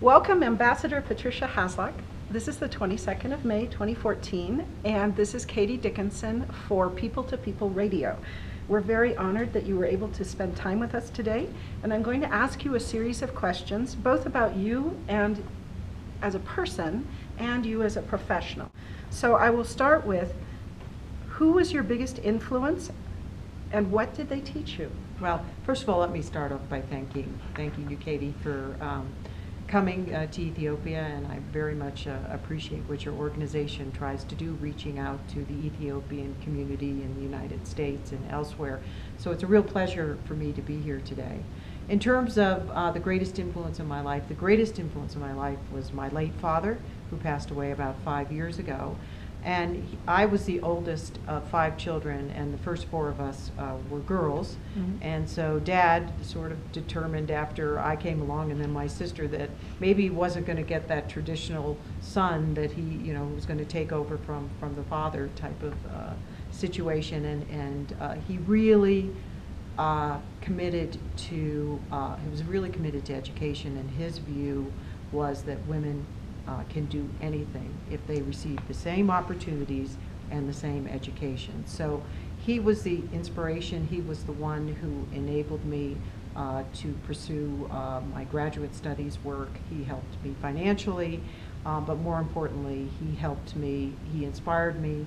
Welcome, Ambassador Patricia Haslach. This is the 22nd of May, 2014, and this is Katy Dickinson for People to People Radio. We're very honored that you were able to spend time with us today, and I'm going to ask you a series of questions, both about you and as a person, and you as a professional. So I will start with, who was your biggest influence, and what did they teach you? Well, first of all, let me start off by thanking you, Katy, for coming to Ethiopia, and I very much appreciate what your organization tries to do, reaching out to the Ethiopian community in the United States and elsewhere. So it's a real pleasure for me to be here today. In terms of the greatest influence in my life, the greatest influence in my life was my late father, who passed away about 5 years ago. And I was the oldest of 5 children, and the first 4 of us were girls. Mm-hmm. And so Dad sort of determined after I came along, and then my sister, that maybe he wasn't going to get that traditional son that he, was going to take over from the father type of situation. And he really committed to, he was really committed to education, and his view was that women can do anything if they receive the same opportunities and the same education. So he was the inspiration. He was the one who enabled me to pursue my graduate studies work. He helped me financially, but more importantly, he helped me, he inspired me.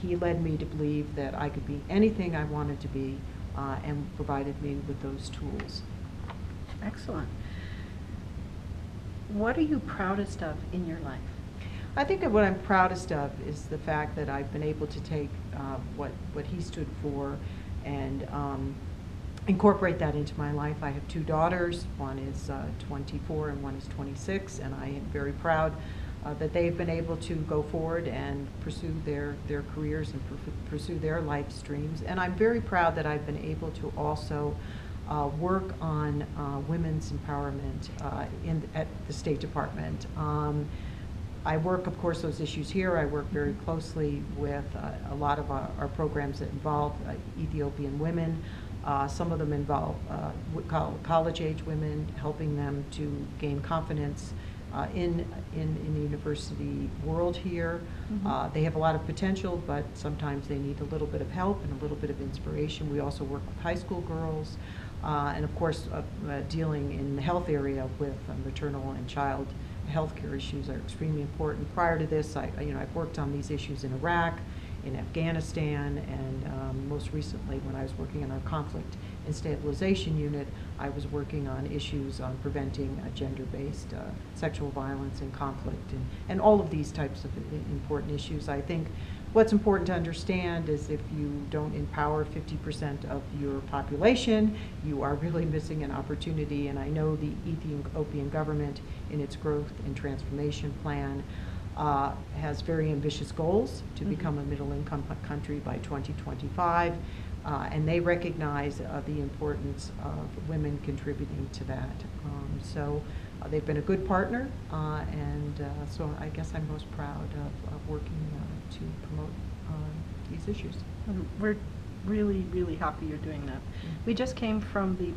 He led me to believe that I could be anything I wanted to be, and provided me with those tools. Excellent. What are you proudest of in your life? I think that what I'm proudest of is the fact that I've been able to take what he stood for and incorporate that into my life. I have 2 daughters. One is 24 and one is 26, and I am very proud that they've been able to go forward and pursue their careers and pursue their life streams. And I'm very proud that I've been able to also work on women's empowerment at the State Department. I work, of course, those issues here. I work very closely with a lot of our programs that involve Ethiopian women. Some of them involve college-age women, helping them to gain confidence in the university world here. Mm-hmm. They have a lot of potential, but sometimes they need a little bit of help and a little bit of inspiration. We also work with high school girls. And of course, dealing in the health area with maternal and child health care issues are extremely important. Prior to this, I've worked on these issues in Iraq, in Afghanistan, and most recently when I was working in our conflict and stabilization unit, I was working on issues on preventing gender-based sexual violence and conflict, and all of these types of important issues. I think what's important to understand is if you don't empower 50% of your population, you are really missing an opportunity. And I know the Ethiopian government, in its growth and transformation plan, has very ambitious goals to mm-hmm. become a middle-income country by 2025. And they recognize the importance of women contributing to that. So they've been a good partner, and so I guess I'm most proud of working to promote these issues. We're really, really happy you're doing that. Mm-hmm. We just came from the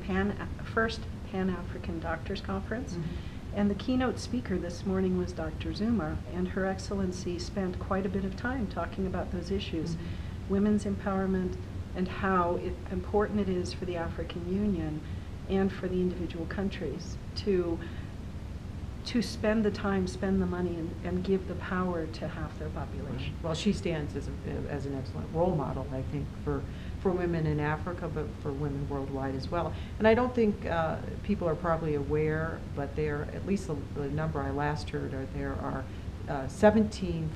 first PanAfrican Doctors Conference, mm-hmm. and the keynote speaker this morning was Dr. Zuma, and Her Excellency spent quite a bit of time talking about those issues, mm-hmm. women's empowerment, and how important it is for the African Union and for the individual countries to spend the time, spend the money, and give the power to half their population. Well, she stands as an excellent role model, I think, for women in Africa, but for women worldwide as well. And I don't think people are probably aware, but there, at least the number I last heard, there are 17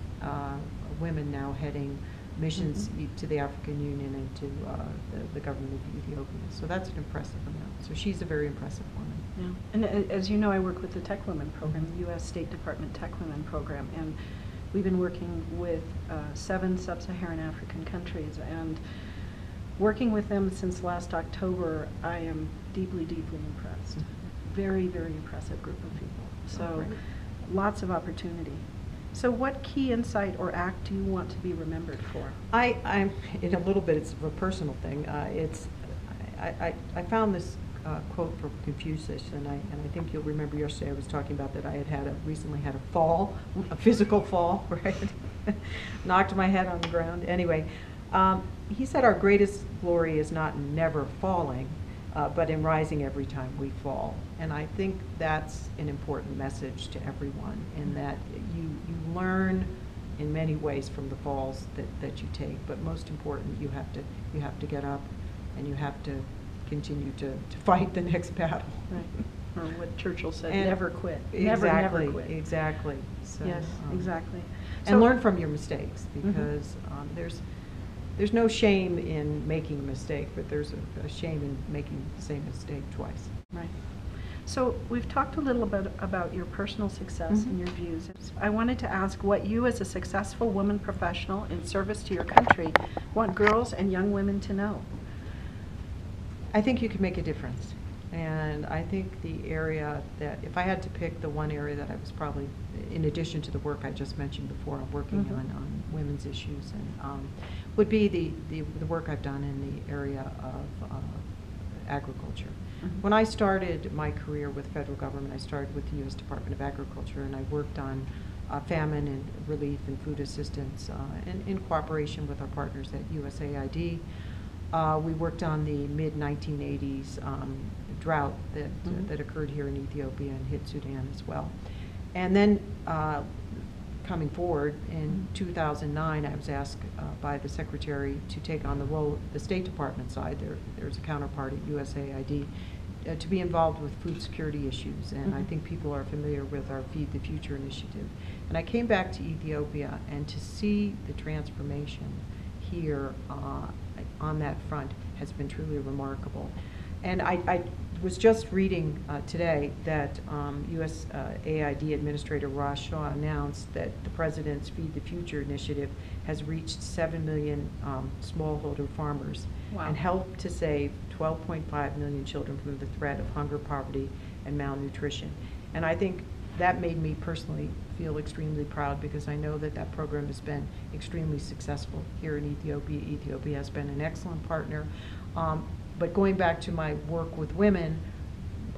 women now heading missions mm-hmm. to the African Union and to the government of Ethiopia. So that's an impressive amount. So she's a very impressive woman. Yeah. And as you know, I work with the Tech Women program, the U.S. State Department Tech Women program, and we've been working with 7 sub-Saharan African countries, and working with them since last October, I am deeply, deeply impressed. Mm-hmm. Very, very impressive group of people. So lots of opportunity. So what key insight or act do you want to be remembered for? I'm in a little bit, it's a personal thing. I found this quote from Confucius, and I think you'll remember yesterday I was talking about that I had recently had a fall, a physical fall, right? Knocked my head on the ground. Anyway, he said our greatest glory is not in never falling, but in rising every time we fall. And I think that's an important message to everyone, in that you learn in many ways from the falls that you take, but most important, you have to get up, and you have to continue to fight the next battle. Right. Or what Churchill said, And never quit. Exactly, Never quit. exactly. So, Yes, exactly. And So- learn from your mistakes, because there's no shame in making a mistake, but there's a shame in making the same mistake twice. Right. So we've talked a little bit about your personal success and your views. I wanted to ask what you, as a successful woman professional in service to your country, want girls and young women to know. I think you can make a difference. And I think the area that, if I had to pick the one area that I was probably, in addition to the work I just mentioned before, I'm working on women's issues, and would be the work I've done in the area of agriculture. When I started my career with federal government, I started with the U.S. Department of Agriculture, and I worked on famine and relief and food assistance in cooperation with our partners at USAID. We worked on the mid-1980s drought that occurred here in Ethiopia and hit Sudan as well. And then coming forward in 2009, I was asked by the Secretary to take on the role, the State Department side, there's a counterpart at USAID, to be involved with food security issues. And I think people are familiar with our Feed the Future initiative. And I came back to Ethiopia, and to see the transformation here on that front has been truly remarkable. And I was just reading today that USAID Administrator Ross Shaw announced that the President's Feed the Future initiative has reached 7 million smallholder farmers and helped to save 12.5 million children from the threat of hunger, poverty, and malnutrition. And I think that made me personally feel extremely proud, because I know that that program has been extremely successful here in Ethiopia. Ethiopia has been an excellent partner. But going back to my work with women,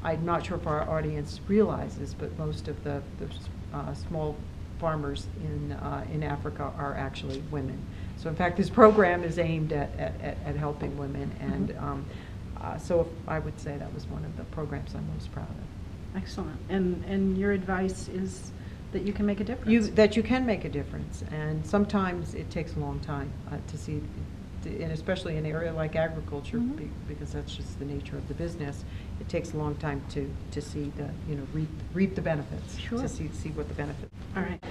I'm not sure if our audience realizes, but most of the small farmers in Africa are actually women. So in fact, this program is aimed at helping women, and so I would say that was one of the programs I'm most proud of. Excellent. And your advice is that you can make a difference. That you can make a difference, and sometimes it takes a long time to see, and especially in an area like agriculture, because that's just the nature of the business. It takes a long time to see reap the benefits. Sure. To see what the benefits. All right.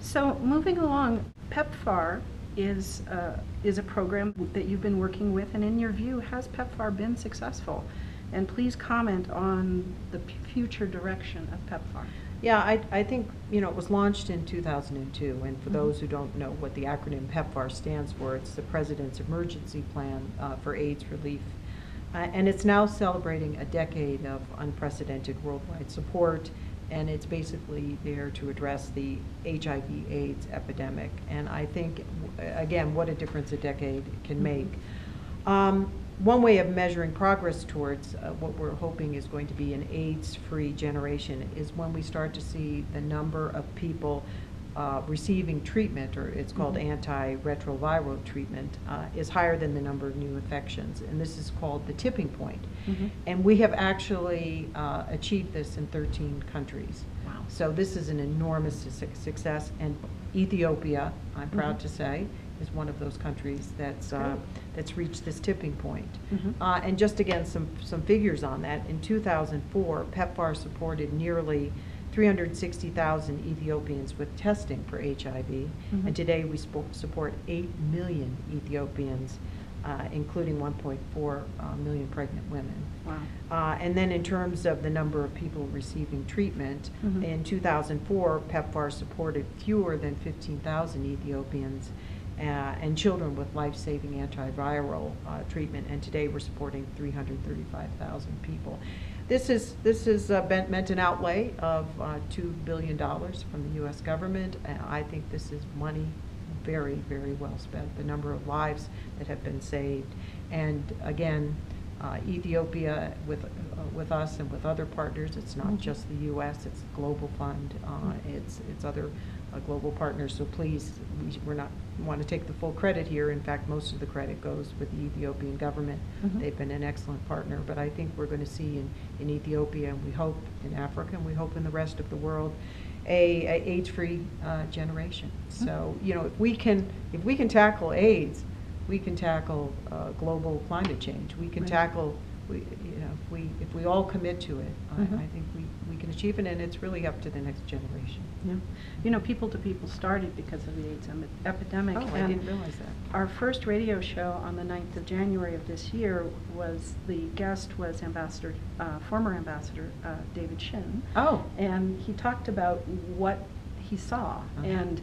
So moving along, PEPFAR is a program that you've been working with, and in your view, has PEPFAR been successful? And please comment on the future direction of PEPFAR. Yeah, I think, it was launched in 2002, and for those who don't know what the acronym PEPFAR stands for, it's the President's Emergency Plan for AIDS Relief. And it's now celebrating a decade of unprecedented worldwide support, and it's basically there to address the HIV/AIDS epidemic. And I think, again, what a difference a decade can make. One way of measuring progress towards what we're hoping is going to be an AIDS-free generation is when we start to see the number of people receiving treatment, or it's called antiretroviral treatment, is higher than the number of new infections. And this is called the tipping point. And we have actually achieved this in 13 countries. Wow. So this is an enormous success. And Ethiopia, I'm proud to say, is one of those countries that's reached this tipping point. And just again, some figures on that. In 2004, PEPFAR supported nearly 360,000 Ethiopians with testing for HIV, and today we support 8 million Ethiopians, including 1.4 million pregnant women. Wow. And then in terms of the number of people receiving treatment, in 2004, PEPFAR supported fewer than 15,000 Ethiopians and children with life-saving antiviral treatment, and today we're supporting 335,000 people. This has meant an outlay of $2 billion from the U.S. government. I think this is money very, very well spent. The number of lives that have been saved, and again, Ethiopia with us and with other partners. It's not just the U.S., it's the Global Fund, it's other global partners. So please, we're not want to take the full credit here. In fact, most of the credit goes with the Ethiopian government. They've been an excellent partner, but I think we're going to see in Ethiopia, and we hope in Africa, and we hope in the rest of the world, a AIDS-free generation. So, you know, if we can tackle AIDS, we can tackle global climate change. We can tackle, if we all commit to it, I think we can achieve it, and it's really up to the next generation. Yeah. You know, People to People started because of the AIDS epidemic. Oh, I didn't realize that. Our first radio show on the 9th of January of this year the guest was former Ambassador David Shin. Oh. And he talked about what he saw and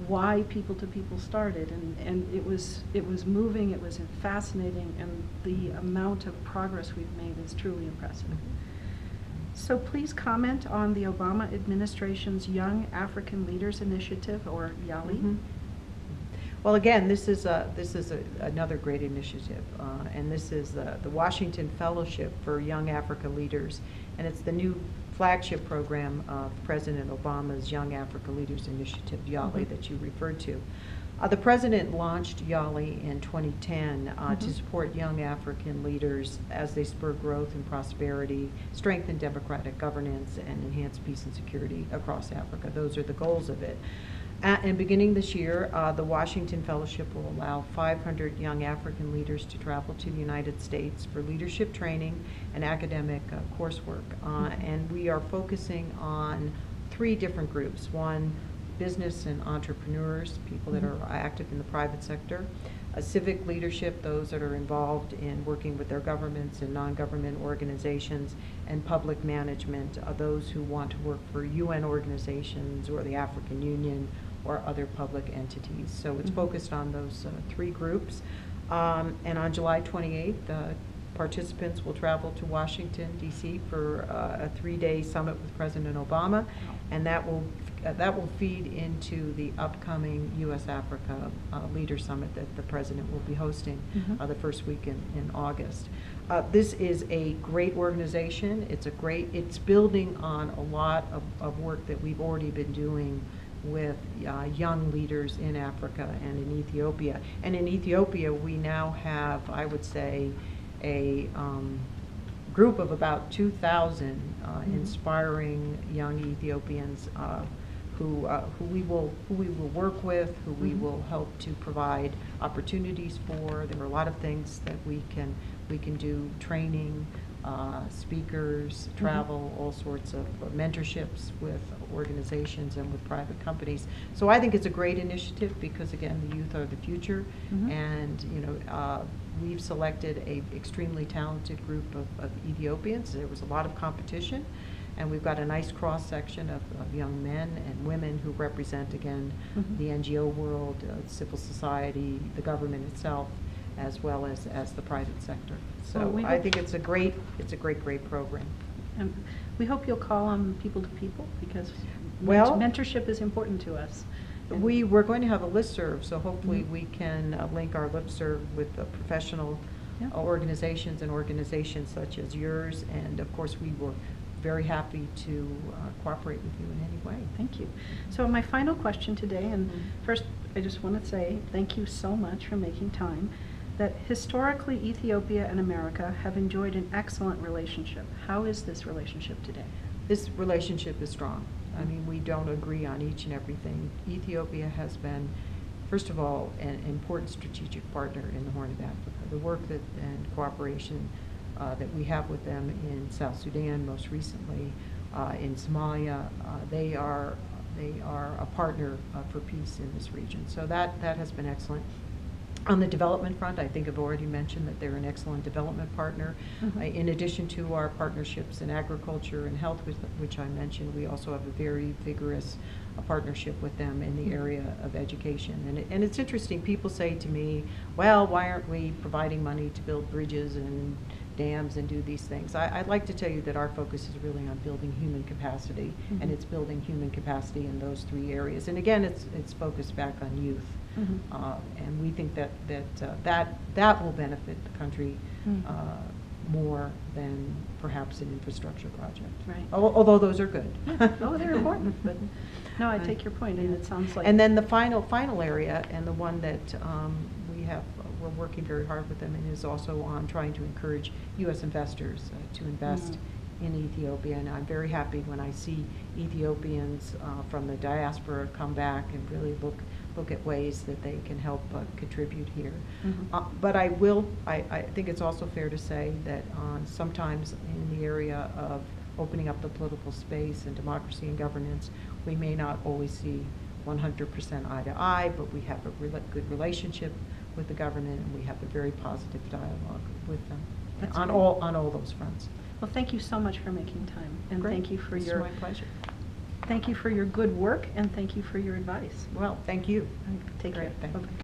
why People to People started, and it was moving, it was fascinating, and the amount of progress we've made is truly impressive. So please comment on the Obama administration's Young African Leaders Initiative, or YALI. Well, again, this is another great initiative, and this is the Washington Fellowship for Young Africa Leaders, and it's the new flagship program of President Obama's Young Africa Leaders Initiative, YALI, that you referred to. The President launched YALI in 2010 to support young African leaders as they spur growth and prosperity, strengthen democratic governance, and enhance peace and security across Africa. Those are the goals of it. And beginning this year, the Washington Fellowship will allow 500 young African leaders to travel to the United States for leadership training and academic coursework. And we are focusing on 3 different groups. One, business and entrepreneurs, people that are active in the private sector. Civic leadership, those that are involved in working with their governments and non-government organizations. And public management, those who want to work for UN organizations or the African Union or other public entities. So it's focused on those 3 groups. And on July 28th, participants will travel to Washington, D.C. for a 3-day summit with President Obama, and that will feed into the upcoming U.S.-Africa Leader Summit that the President will be hosting the first week in August. This is a great organization. It's building on a lot of work that we've already been doing with young leaders in Africa and in Ethiopia. And in Ethiopia, we now have, I would say, a group of about 2,000 inspiring young Ethiopians who we will work with, who we will help to provide opportunities for. There are a lot of things that we can do: training, speakers, travel, all sorts of mentorships with organizations and with private companies. So I think it's a great initiative because, again, the youth are the future, and we've selected a extremely talented group of Ethiopians. There was a lot of competition, and we've got a nice cross-section of young men and women who represent, again, the NGO world, civil society, the government itself, as well as the private sector. So well, I think it's a great program. And we hope you'll call on People to People, because mentorship is important to us. We're going to have a listserv, so hopefully we can link our listserv with professional organizations and organizations such as yours. And of course, we were very happy to cooperate with you in any way. Thank you. So my final question today, and first I just want to say thank you so much for making time, that historically Ethiopia and America have enjoyed an excellent relationship. How is this relationship today? This relationship is strong. I mean, we don't agree on each and everything. Ethiopia has been, first of all, an important strategic partner in the Horn of Africa. The work and cooperation that we have with them in South Sudan, most recently in Somalia, they are a partner for peace in this region. So that has been excellent. On the development front, I think I've already mentioned that they're an excellent development partner. In addition to our partnerships in agriculture and health, which I mentioned, we also have a very vigorous partnership with them in the area of education. And it's interesting, people say to me, well, why aren't we providing money to build bridges and dams and do these things? I'd like to tell you that our focus is really on building human capacity, and it's building human capacity in those 3 areas. And again, it's focused back on youth. And we think that will benefit the country more than perhaps an infrastructure project. Right. Although those are good. Oh, they're important, but no, I take your point, and it sounds like. And then the final area, and the one that we're working very hard with them, and is also on trying to encourage U.S. investors to invest in Ethiopia. And I'm very happy when I see Ethiopians from the diaspora come back and really look at ways that they can help contribute here. But I think it's also fair to say that sometimes in the area of opening up the political space and democracy and governance, we may not always see 100% eye to eye, but we have a good relationship with the government, and we have a very positive dialogue with them on all those fronts. Well, thank you so much for making time, and Great. thank you for It's your. my pleasure. Thank you for your good work, and thank you for your advice. Well, thank you. Take Great, care. thank you. Bye-bye.